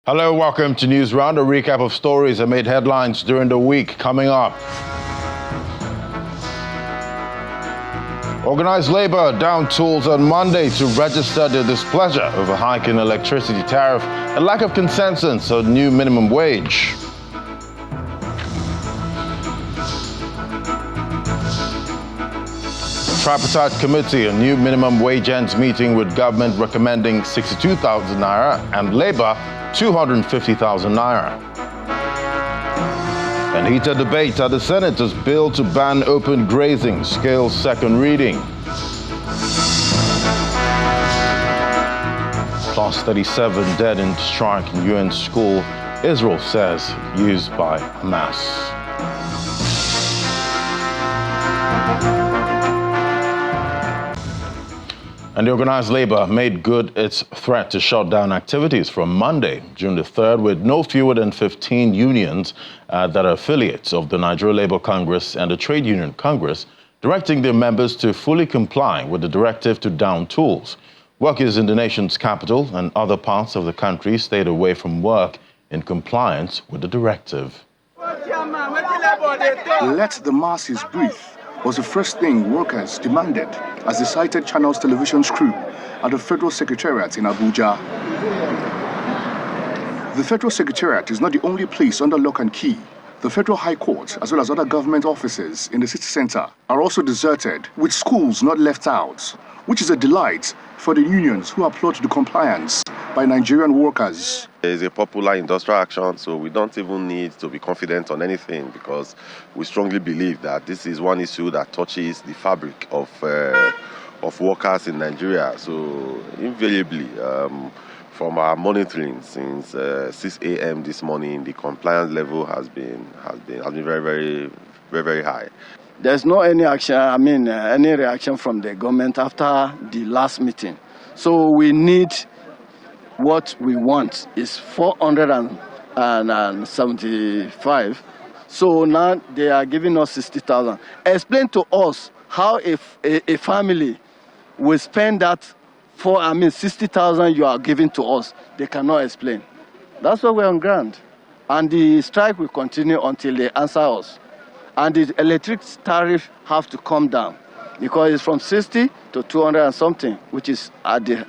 Hello, welcome to News Round, a recap of stories that made headlines during the week. Coming up, organized labor down tools on Monday to register their displeasure over hike in electricity tariff and lack of consensus on new minimum wage. Tripartite Committee, a new minimum wage ends meeting with government recommending 62,000 naira and Labour 250,000 naira. And heated debate at the Senate's bill to ban open grazing scales second reading. Plus 37 dead in strike in UN school, Israel says used by Hamas. And the organized labor made good its threat to shut down activities from Monday, June the 3rd, with no fewer than 15 unions that are affiliates of the Nigeria Labour Congress and the Trade Union Congress, directing their members to fully comply with the directive to down tools. Workers in the nation's capital and other parts of the country stayed away from work in compliance with the directive. Let the masses breathe was the first thing workers demanded as they cited Channels Television's crew at the Federal Secretariat in Abuja. The Federal Secretariat is not the only place under lock and key. The Federal High Court, as well as other government offices in the city center, are also deserted, with schools not left out, which is a delight for the unions who applaud the compliance by Nigerian workers. It's a popular industrial action, so we don't even need to be confident on anything because we strongly believe that this is one issue that touches the fabric of workers in Nigeria. So invariably, from our monitoring since 6 a.m. this morning, the compliance level has been very high. There's no any action, any reaction from the government after the last meeting. So we need, what we want is 475. So now they are giving us 60,000. Explain to us how if a family will spend that 60,000 you are giving to us. They cannot explain. That's why we're on ground. And the strike will continue until they answer us. And the electric tariff have to come down because it's from 60 to 200 and something, which is at the,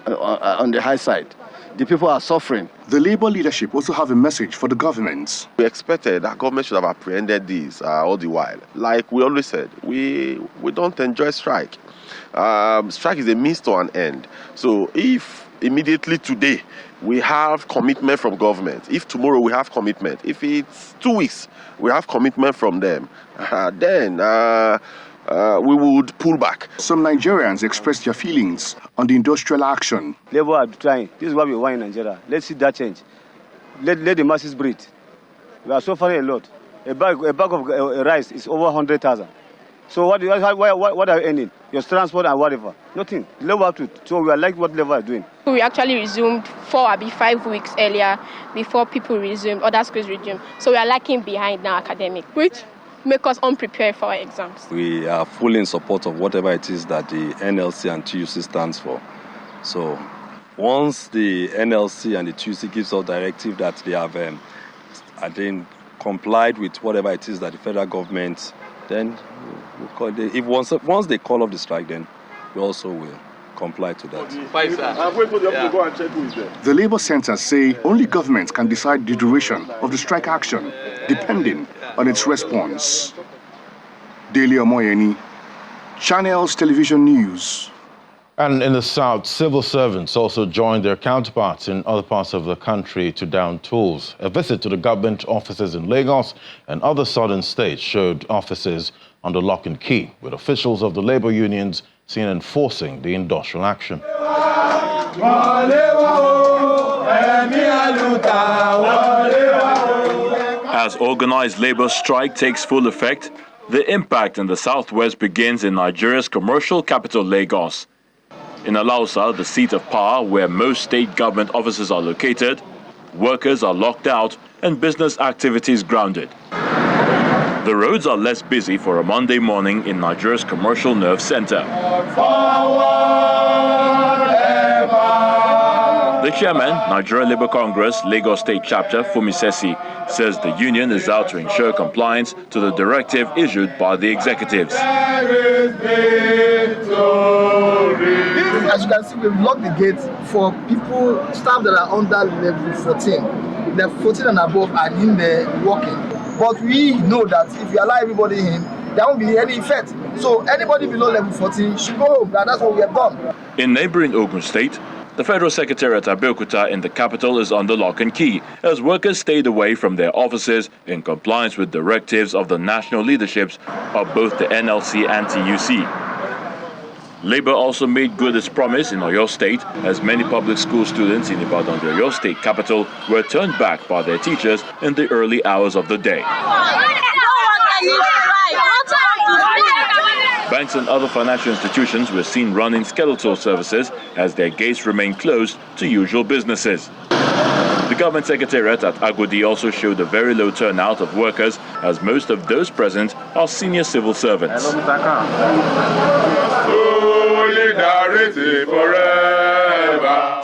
on the high side. The people are suffering. The Labour leadership also have a message for the government. We expected that government should have apprehended this all the while. Like we always said, we don't enjoy strike. Strike is a means to an end. So if immediately today we have commitment from government, if tomorrow we have commitment, if it's 2 weeks we have commitment from them, then we would pull back. Some Nigerians expressed their feelings on the industrial action. Labour are trying. This is what we want in Nigeria. Let's see that change. Let the masses breathe. We are suffering a lot. A bag of rice is over 100,000. So what are you earning? Your transport and whatever. Nothing. Labour to. So we are like what Labour are doing. We actually resumed 5 weeks earlier before people resumed, other schools resumed. So we are lagging behind now academic, which make us unprepared for our exams. We are fully in support of whatever it is that the NLC and TUC stands for. So once the NLC and the TUC gives us directive that they have complied with whatever it is that the federal government, then once they call off the strike, then we also will comply to that. The Labour centers say only government can decide the duration of the strike action, depending on its response. Daily Omoyeni, Channels Television News. And in the South, civil servants also joined their counterparts in other parts of the country to down tools. A visit to the government offices in Lagos and other southern states showed offices under lock and key, with officials of the labor unions seen enforcing the industrial action. As organized labor strike takes full effect, the impact in the southwest begins in Nigeria's commercial capital, Lagos. In Alausa, the seat of power where most state government offices are located, workers are locked out and business activities grounded. The roads are less busy for a Monday morning in Nigeria's commercial nerve center. The chairman, Nigeria Labour Congress, Lagos State Chapter, Fumisesi, says the union is out to ensure compliance to the directive issued by the executives. As you can see, we've locked the gates for people, staff that are under level 14. The 14 and above are in there working. But we know that if you allow everybody in, there won't be any effect. So anybody below level 14 should go home. That's what we have done. In neighboring Ogun State, the Federal Secretariat at Abeokuta in the capital is under lock and key as workers stayed away from their offices in compliance with directives of the national leaderships of both the NLC and TUC. Labour also made good its promise in Oyo State as many public school students in Ibadan, the Oyo State capital, were turned back by their teachers in the early hours of the day. Banks and other financial institutions were seen running skeletal services as their gates remained closed to usual businesses. The government secretariat at Agodi also showed a very low turnout of workers as most of those present are senior civil servants.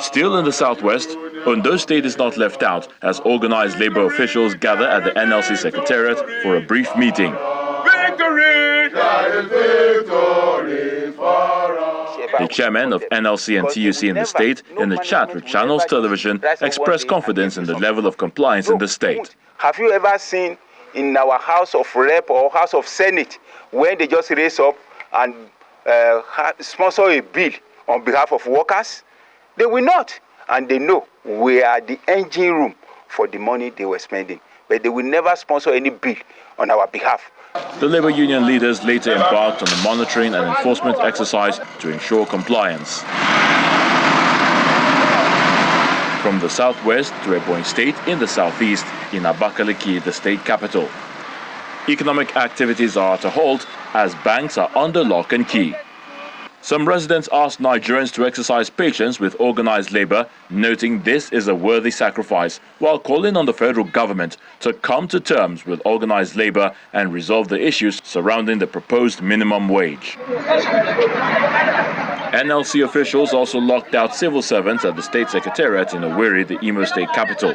Still in the southwest, Ondo State is not left out as organized labor officials gather at the NLC secretariat for a brief meeting. The chairman of NLC and TUC in the state, in a chat with Channels Television, expressed confidence in the level of compliance in the state. Have you ever seen in our House of Rep or House of Senate when they just raise up and sponsor a bill on behalf of workers? They will not. And they know we are the engine room for the money they were spending. But they will never sponsor any bill on our behalf. The labor union leaders later embarked on a monitoring and enforcement exercise to ensure compliance. From the southwest to Ebonyi State in the southeast, in Abakaliki, the state capital. Economic activities are at a halt as banks are under lock and key. Some residents asked Nigerians to exercise patience with organized labor, noting this is a worthy sacrifice, while calling on the federal government to come to terms with organized labor and resolve the issues surrounding the proposed minimum wage. NLC officials also locked out civil servants at the state secretariat in Owerri, the Imo State capital.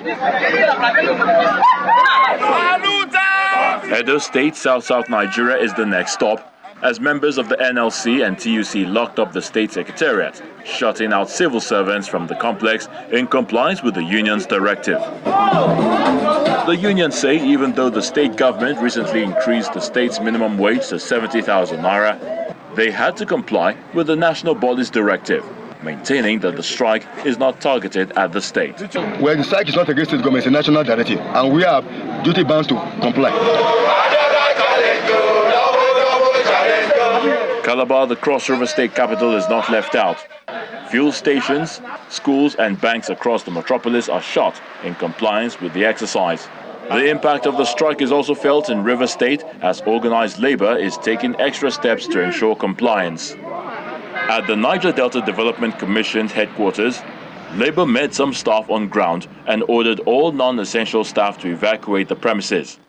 Edo State, South Nigeria is the next stop, as members of the NLC and TUC locked up the state secretariat, shutting out civil servants from the complex in compliance with the union's directive. The unions say even though the state government recently increased the state's minimum wage to 70,000 naira, they had to comply with the national body's directive, maintaining that the strike is not targeted at the state. Well, the strike is not against the government, it's a national directive, and we are duty bound to comply. Calabar, the Cross River State capital, is not left out. Fuel stations, schools and banks across the metropolis are shut in compliance with the exercise. The impact of the strike is also felt in River State as organized labor is taking extra steps to ensure compliance. At the Niger Delta Development Commission's headquarters, labor met some staff on ground and ordered all non-essential staff to evacuate the premises.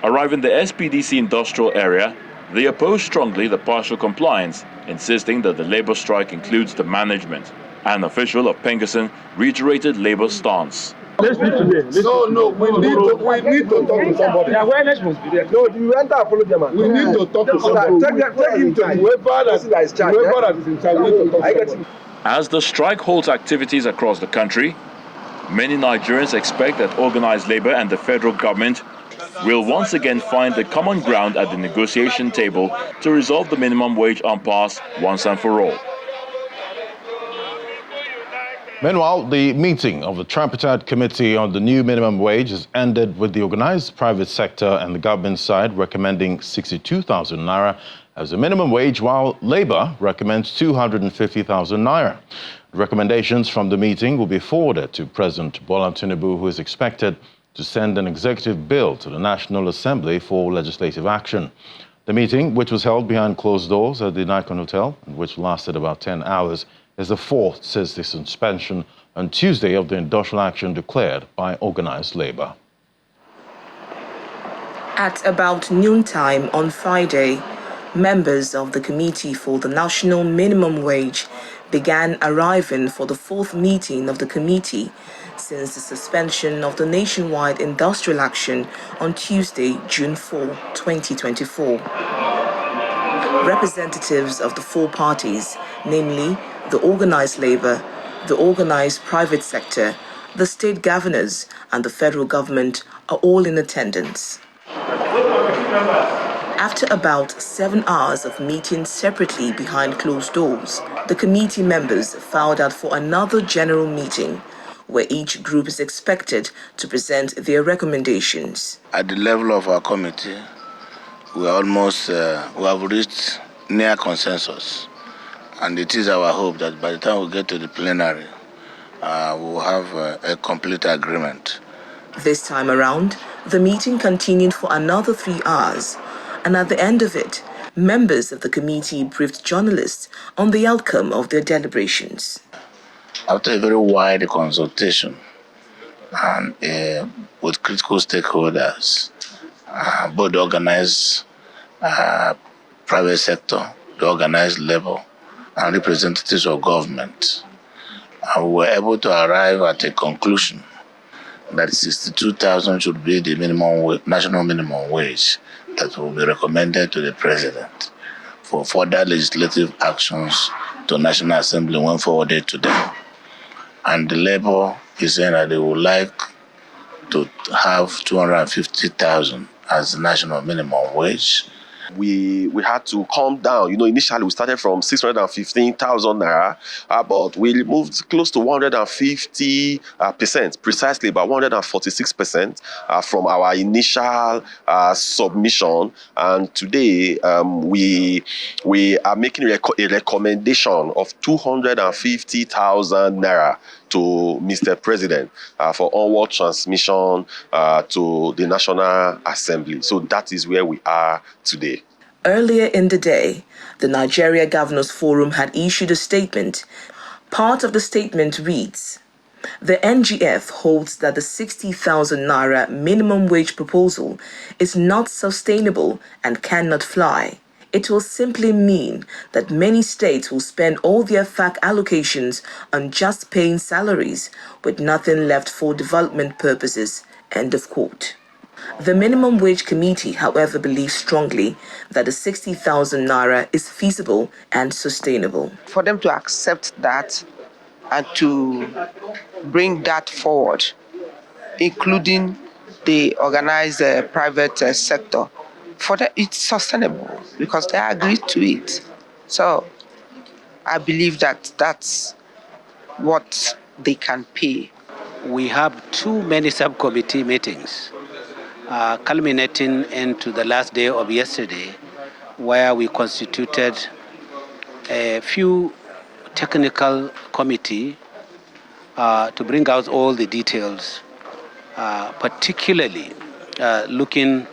Arriving the SPDC industrial area, they opposed strongly the partial compliance, insisting that the labor strike includes the management. An official of Pengasson reiterated labor's stance. Let's speak today. No, we need to talk to somebody. The awareness must be there. No, you enter and follow them. We need to talk to somebody. Take him to whoever that is in charge. We need to talk to somebody. As the strike holds activities across the country, many Nigerians expect that organized labor and the federal government will once again find the common ground at the negotiation table to resolve the minimum wage impasse once and for all. Meanwhile, the meeting of the Tripartite Committee on the new minimum wage has ended with the organized private sector and the government side recommending 62,000 naira as a minimum wage, while Labour recommends 250,000 naira. Recommendations from the meeting will be forwarded to President Bola Tinubu, who is expected to send an executive bill to the National Assembly for legislative action. The meeting, which was held behind closed doors at the Nikon Hotel, and which lasted about 10 hours, is the fourth since the suspension on Tuesday of the industrial action declared by organized labor. At about noontime on Friday, members of the Committee for the National Minimum Wage began arriving for the fourth meeting of the committee since the suspension of the nationwide industrial action on Tuesday, June 4, 2024. Representatives of the four parties, namely the organized labor, the organized private sector, the state governors, and the federal government are all in attendance. After about 7 hours of meeting separately behind closed doors, the committee members filed out for another general meeting, where each group is expected to present their recommendations. At the level of our committee, we have reached near consensus, and it is our hope that by the time we get to the plenary, we will have a complete agreement. This time around, the meeting continued for another 3 hours, and at the end of it, members of the committee briefed journalists on the outcome of their deliberations. After a very wide consultation and with critical stakeholders, both the organized private sector, the organized labor, and representatives of government, we were able to arrive at a conclusion that 62,000 should be the national minimum wage that will be recommended to the president for further legislative actions to National Assembly when forwarded to them. And the labor is saying that they would like to have 250,000 as the national minimum wage. We had to calm down. Initially we started from 615,000 naira, but we moved close to 150%, precisely about 146% from our initial submission. And today we are making a recommendation of 250,000 naira to Mr. President for onward transmission to the National Assembly. So that is where we are today. Earlier in the day, the Nigeria Governors Forum had issued a statement. Part of the statement reads, "The NGF holds that the 60,000 naira minimum wage proposal is not sustainable and cannot fly. It will simply mean that many states will spend all their FAC allocations on just paying salaries with nothing left for development purposes." End of quote. The Minimum Wage Committee, however, believes strongly that the 60,000 naira is feasible and sustainable. For them to accept that and to bring that forward, including the organized private sector, for them it's sustainable because they agreed to it. So I believe that that's what they can pay. We have too many subcommittee meetings, culminating into the last day of yesterday, where we constituted a few technical committee to bring out all the details, particularly looking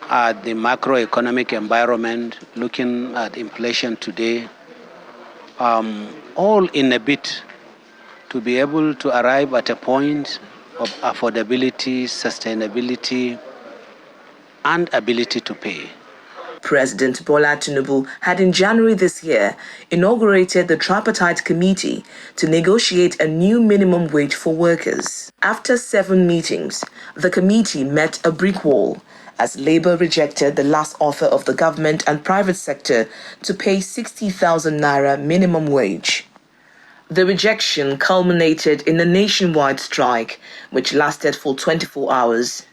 at the macroeconomic environment, looking at inflation today, all in a bid to be able to arrive at a point of affordability, sustainability, and ability to pay. President Bola Tinubu had in January this year inaugurated the tripartite committee to negotiate a new minimum wage for workers. After 7 meetings, the committee met a brick wall as Labour rejected the last offer of the government and private sector to pay 60,000 naira minimum wage. The rejection culminated in a nationwide strike, which lasted for 24 hours.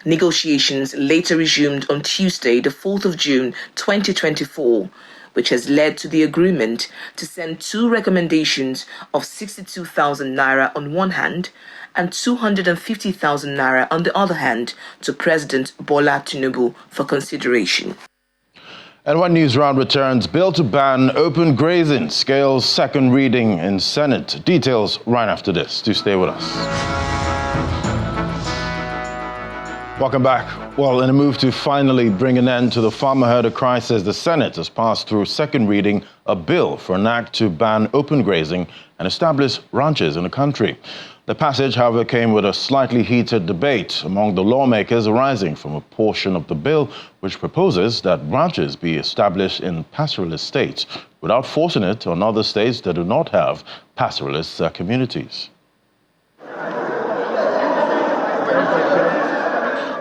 Negotiations later resumed on Tuesday, the 4th of June 2024, which has led to the agreement to send 2 recommendations of 62,000 naira on one hand and 250,000 naira on the other hand to President Bola Tinubu for consideration. And One News Round returns. Bill to ban open grazing scales second reading in Senate. Details right after this. Do stay with us. Welcome back. Well, in a move to finally bring an end to the farmer herder crisis, the Senate has passed through second reading a bill for an act to ban open grazing and establish ranches in the country. The passage, however, came with a slightly heated debate among the lawmakers arising from a portion of the bill which proposes that ranches be established in pastoralist states without forcing it on other states that do not have pastoralist communities.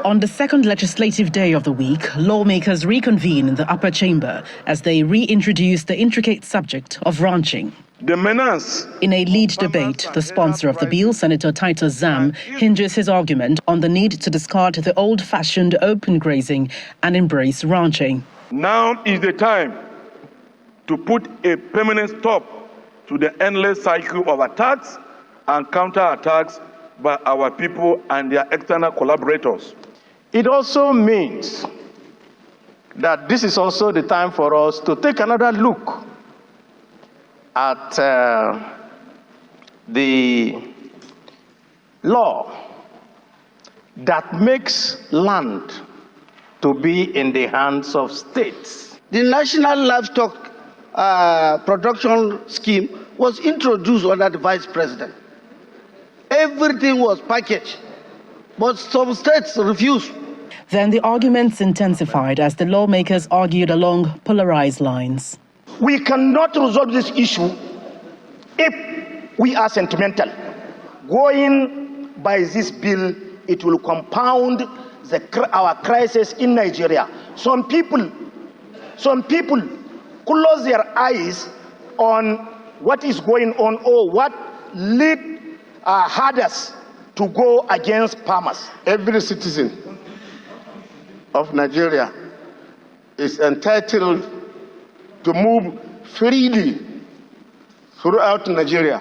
On the second legislative day of the week, lawmakers reconvene in the upper chamber as they reintroduce the intricate subject of ranching. The menace. In a lead debate, the sponsor of the bill, Senator Titus Zam, hinges his argument on the need to discard the old-fashioned open grazing and embrace ranching. Now is the time to put a permanent stop to the endless cycle of attacks and counterattacks by our people and their external collaborators. It also means that this is also the time for us to take another look at the law that makes land to be in the hands of states. The National Livestock Production Scheme was introduced under the Vice President. Everything was packaged, but some states refused. Then the arguments intensified as the lawmakers argued along polarized lines. We cannot resolve this issue if we are sentimental. Going by this bill, it will compound our crisis in Nigeria. Some people close their eyes on what is going on or what lead herders to go against farmers. Every citizen of Nigeria is entitled to move freely throughout Nigeria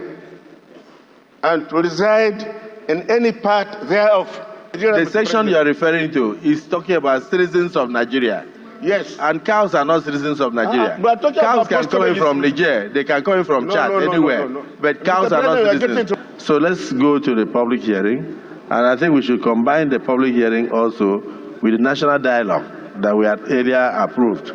and to reside in any part thereof. The section you are referring to is talking about citizens of Nigeria. Yes. And cows are not citizens of Nigeria. Cows can come in from Niger, they can come in from Chad, anywhere. But cows are not citizens. So let's go to the public hearing. And I think we should combine the public hearing also with the national dialogue that we had earlier approved.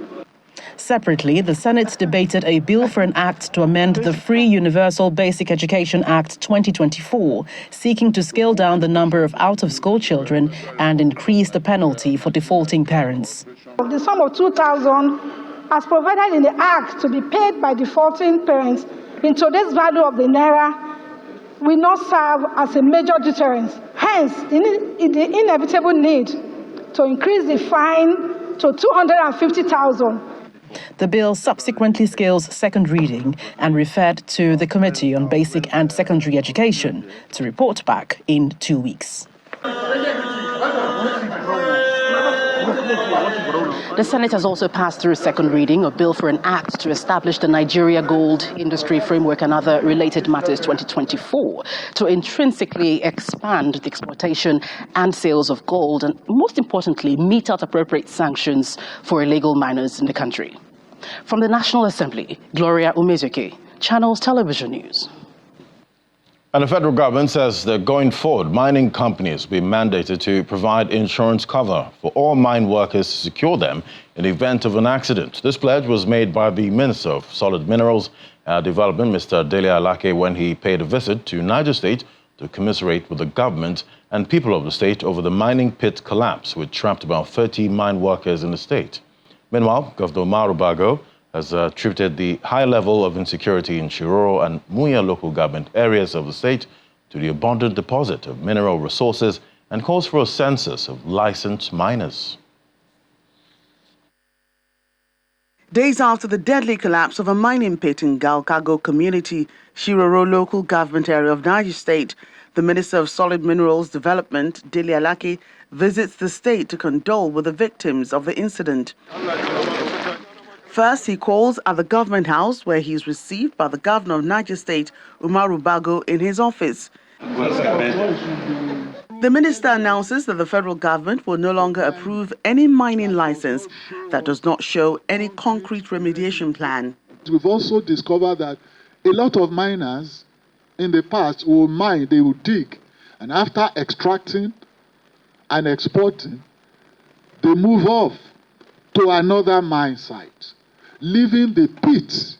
Separately, the Senate debated a bill for an act to amend the Free Universal Basic Education Act 2024, seeking to scale down the number of out-of-school children and increase the penalty for defaulting parents. The sum of 2,000 as provided in the Act to be paid by defaulting parents in today's value of the Naira will not serve as a major deterrent. Hence, the inevitable need to increase the fine to 250,000. The bill subsequently scales second reading and referred to the Committee on Basic and Secondary Education to report back in 2 weeks. The Senate has also passed through second reading a bill for an act to establish the Nigeria Gold Industry Framework and Other Related Matters 2024 to intrinsically expand the exploitation and sales of gold and, most importantly, mete out appropriate sanctions for illegal miners in the country. From the National Assembly, Gloria Umezuke, Channels Television News. And the federal government says that going forward, mining companies will be mandated to provide insurance cover for all mine workers to secure them in the event of an accident. This pledge was made by the Minister of Solid Minerals Development, Mr. Dele Alake, when he paid a visit to Niger State to commiserate with the government and people of the state over the mining pit collapse, which trapped about 30 mine workers in the state. Meanwhile, Governor Umaru Bago has attributed the high level of insecurity in Shiroro and Muya local government areas of the state to the abundant deposit of mineral resources and calls for a census of licensed miners. Days after the deadly collapse of a mining pit in Galkago community, Shiroro local government area of Niger State, the Minister of Solid Minerals Development, Dele Alake, visits the state to condole with the victims of the incident. First, he calls at the government house where he is received by the governor of Niger State, Umaru Bago, in his office. The minister announces that the federal government will no longer approve any mining license that does not show any concrete remediation plan. We've also discovered that a lot of miners in the past will mine, they will dig, and after extracting and exporting, they move off to another mine site, leaving the pits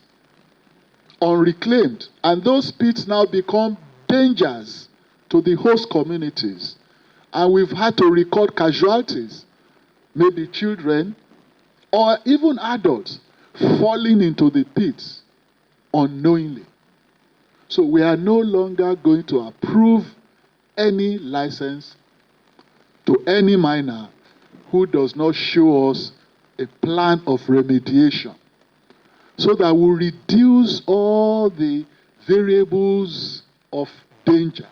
unreclaimed. And those pits now become dangers to the host communities. And we've had to record casualties, maybe children or even adults falling into the pits unknowingly. So we are no longer going to approve any license to any miner who does not show us a plan of remediation, so that we reduce all the variables of danger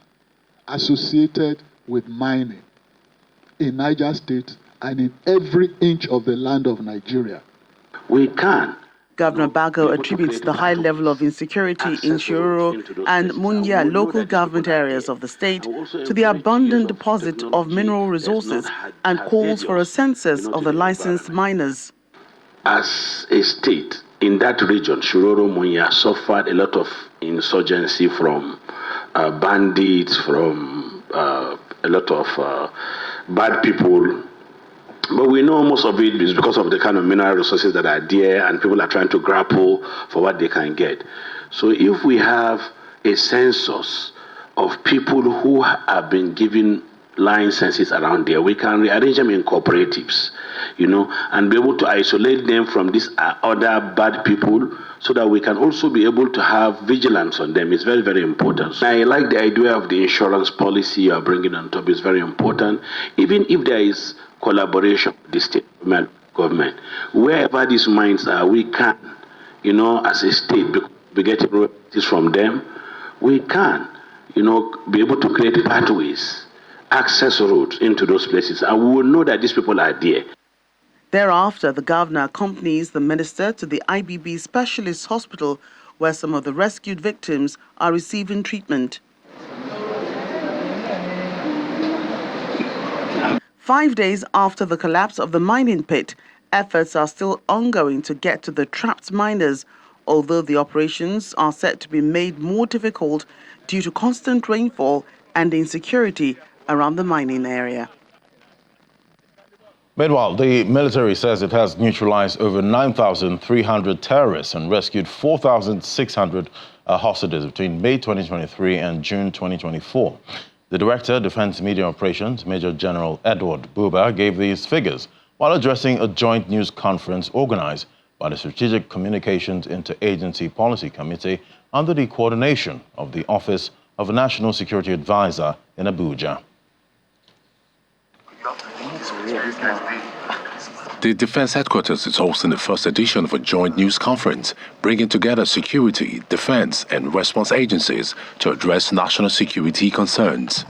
associated with mining in Niger State and in every inch of the land of Nigeria. We can. Governor Bago attributes the high level of insecurity in Shiroro and Munya local government areas of the state to the abundant deposit of mineral resources and calls for a census of the licensed miners. As a state, in that region, Shiroro, Munya suffered a lot of insurgency from bandits, from a lot of bad people. But we know most of it is because of the kind of mineral resources that are there, and people are trying to grapple for what they can get. So if we have a census of people who have been given licenses around there, we can rearrange them in cooperatives, and be able to isolate them from these other bad people, so that we can also be able to have vigilance on them. It's very, very important. I like the idea of the insurance policy you are bringing on top. It's very important. Even if there is collaboration with the state government, wherever these mines are, we can, as a state, be getting royalties from them. We can, be able to create pathways, access roads into those places, and we will know that these people are there. Thereafter, the governor accompanies the minister to the IBB Specialist Hospital, where some of the rescued victims are receiving treatment. 5 days after the collapse of the mining pit, efforts are still ongoing to get to the trapped miners, although the operations are set to be made more difficult due to constant rainfall and insecurity around the mining area. Meanwhile, the military says it has neutralized over 9,300 terrorists and rescued 4,600 hostages between May 2023 and June 2024. The Director, Defense Media Operations, Major General Edward Buba, gave these figures while addressing a joint news conference organized by the Strategic Communications Interagency Policy Committee under the coordination of the Office of National Security Advisor in Abuja. The Defense Headquarters is hosting the first edition of a joint news conference, bringing together security, defense, and response agencies to address national security concerns.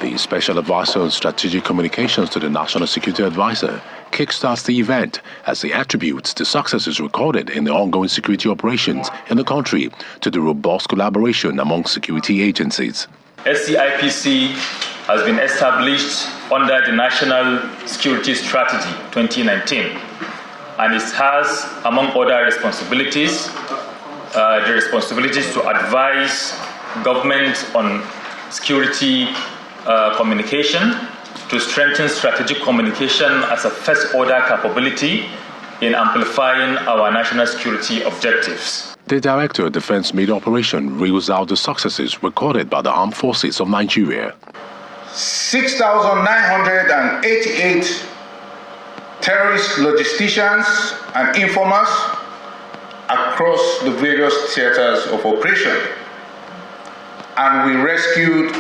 The Special Advisor on Strategic Communications to the National Security Advisor kickstarts the event as he attributes the successes recorded in the ongoing security operations in the country to the robust collaboration among security agencies. SCIPC has been established under the National Security Strategy 2019, and it has, among other responsibilities, the responsibilities to advise government on security communication, to strengthen strategic communication as a first-order capability in amplifying our national security objectives. The Director of Defense Media Operation reels out the successes recorded by the Armed Forces of Nigeria. 6,988 terrorist logisticians and informers across the various theaters of operation. And we rescued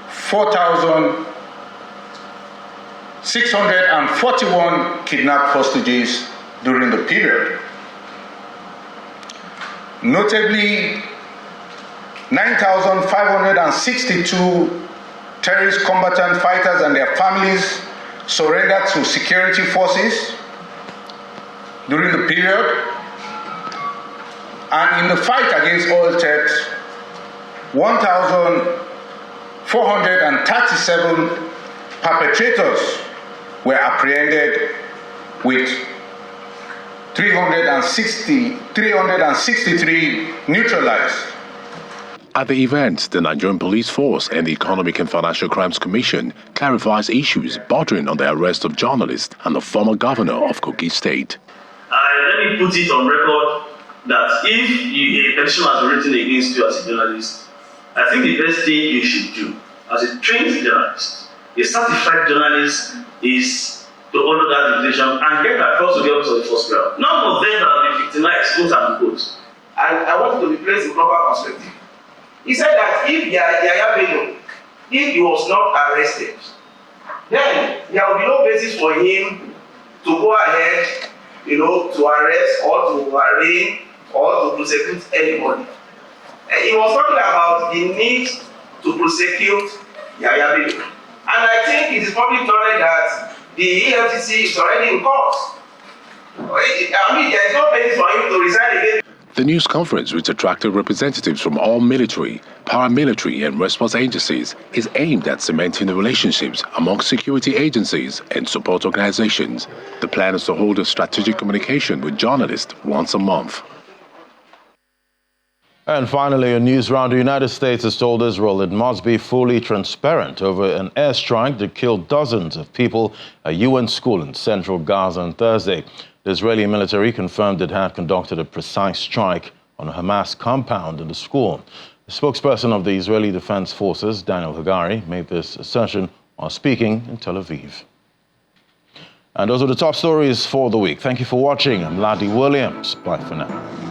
4,641 kidnapped hostages during the period. Notably, 9,562 terrorist combatant fighters and their families surrendered to security forces during the period. And in the fight against oil theft, 1,437 perpetrators were apprehended with 363 neutralized. At the event, the Nigerian Police Force and the Economic and Financial Crimes Commission clarifies issues bordering on the arrest of journalists and the former governor of Kogi State. Let me put it on record that if a petition has been written against you as a journalist, I think the best thing you should do as a trained journalist, a certified journalist, is to honor that invitation and get across to the office of the first ground. None of them that have been victimized, quote unquote. And I want to be placed in proper perspective. He said that if Yaya Bello, if he was not arrested, then there will be no basis for him to go ahead, to arrest or to arraign or to prosecute anybody. And he was talking about the need to prosecute Yaya Bello. And I think it is public knowledge that the EFCC is already in court. I mean, there is no basis for him to resign again. The news conference, which attracted representatives from all military, paramilitary and response agencies, is aimed at cementing the relationships among security agencies and support organizations. The plan is to hold a strategic communication with journalists once a month. And finally, a news round. The United States has told Israel it must be fully transparent over an airstrike that killed dozens of people at a UN school in central Gaza on Thursday. The Israeli military confirmed it had conducted a precise strike on a Hamas compound in the school. The spokesperson of the Israeli Defense Forces, Daniel Hagari, made this assertion while speaking in Tel Aviv. And those are the top stories for the week. Thank you for watching. I'm Ladi Williams. Bye for now.